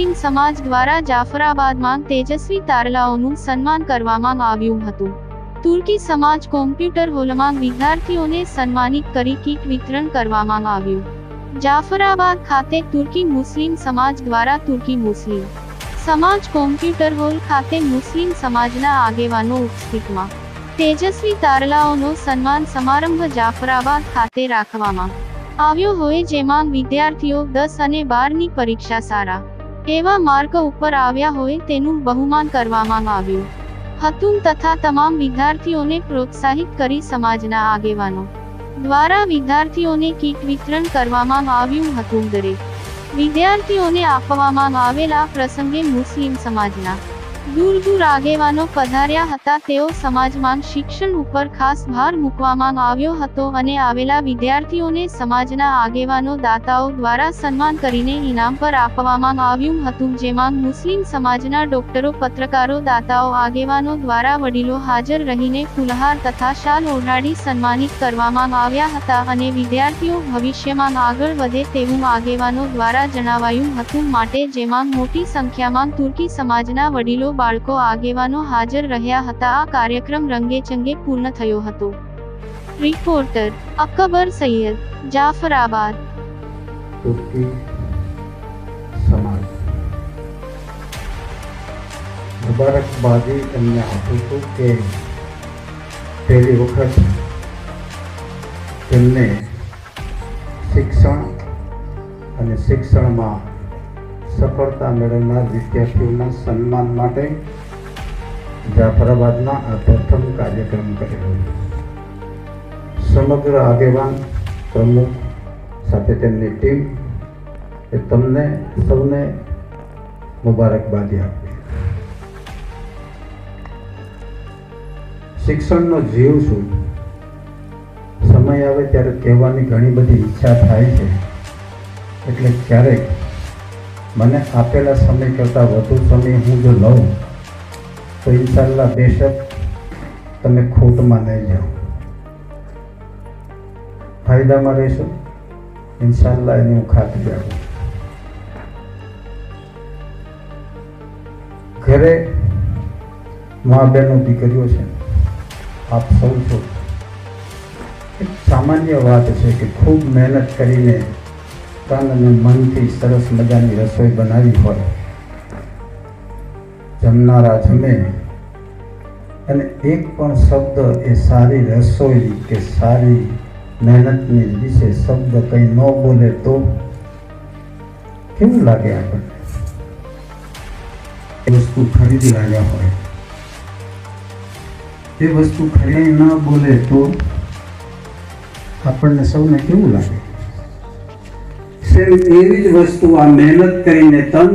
મુસ્લિમ સમાજ દ્વારા જાફરાબાદમાં તેજસ્વી તારલાઓનું સન્માન કરવામાં આવ્યું હતું। તુર્કી સમાજ કોમ્પ્યુટર હોલમાં વિદ્યાર્થીઓને સન્માનિત કરી કીટ વિતરણ કરવામાં આવ્યું। જાફરાબાદ ખાતે તુર્કી મુસ્લિમ સમાજ દ્વારા તુર્કી મુસ્લિમ સમાજ કોમ્પ્યુટર હોલ ખાતે મુસ્લિમ સમાજના આગેવાનો ઉપસ્થિતમાં તેજસ્વી તારલાઓનો સન્માન સમારંભ જાફરાબાદ ખાતે રાખવામાં આવ્યો હોય, જેમાં વિદ્યાર્થીઓ 10 અને 12ની પરીક્ષા સારા એવા માર્ક ઉપર આવ્યા હોય તેનું બહુમાન કરવામાં આવ્યું હતું તથા તમામ વિદ્યાર્થીઓને પ્રોત્સાહિત કરી સમાજના આગેવાનો દ્વારા વિદ્યાર્થીઓને કીટ વિતરણ કરવામાં આવ્યું હતું। દરેક વિદ્યાર્થીઓને આપવામાં આવેલા પ્રસંગે મુસ્લિમ સમાજના દૂર આગેવાનો પધાર્યા હતા। તેઓ સમાજમાં શિક્ષણ ઉપર ખાસ ભાર મૂકવામાં આવ્યો હતો અને આવેલા વિદ્યાર્થીઓને સમાજના આગેવાનો દાતાઓ દ્વારા સન્માન કરીને ઇનામ પર આપવામાં આવ્યું હતું, જેમાં મુસ્લિમ સમાજના ડોક્ટરો, પત્રકારો, દાતાઓ, આગેવાનો દ્વારા વડીલો હાજર રહીને ફૂલહાર તથા શાલ ઓઢાડી સન્માનિત કરવામાં આવ્યા હતા અને વિદ્યાર્થીઓ ભવિષ્યમાં આગળ વધે તેવું આગેવાનો દ્વારા જણાવાયું હતું, માટે જેમાં મોટી સંખ્યામાં તુર્કી સમાજના વડીલો, બાળકો, આગેવાનો હાજર રહ્યા હતા। આ કાર્યક્રમ રંગેચંગે પૂર્ણ થયો હતો। રિપોર્ટર અકબર સૈયદ, જાફરાબાદ। तुर्की समाज मुबारकबादी एमने आप्યું હતું કે પહેલી વખત તેમને શિક્ષણ અને શિક્ષણમાં સફળતા મેળવનાર વિદ્યાર્થીઓના સન્માન માટે જાફરાબાદમાં આ પ્રથમ કાર્યક્રમ કરેલો। સમગ્ર આગેવાન, પ્રમુખ સાથે તેમની ટીમ એ તમને સૌને મુબારકબાદી આપી। શિક્ષણનો જીવ છું, સમય આવે ત્યારે કહેવાની ઘણી બધી ઈચ્છા થાય છે, એટલે ક્યારેક મને આપેલા સમય કરતાં વધુ સમય હું જો લઉં તો ઇન્શાલ્લાહ બેશક તમે ખોટમાં નહીં જાઓ, ફાયદામાં રહેશો ઇન્શાલ્લાહ, એની હું ખાતરી આપું। ઘરે મા બહેનો, દીકરીઓ છે, આપ સૌ છો, એક સામાન્ય વાત છે કે ખૂબ મહેનત કરીને તન અને મનથી સરસ મજાની રસોઈ બનાવી હોય, જમનારા જમે અને એક પણ શબ્દ એ સારી રસોઈ કે સારી મહેનતની વિશે શબ્દ કંઈ ન બોલે તો કેવું લાગે આપણને? એ વસ્તુ ખરીદી લાવ્યા હોય, એ વસ્તુ ખરીદી ન બોલે તો આપણને સૌને કેવું લાગે? એવી જ વસ્તુ આ મહેનત કરીને તન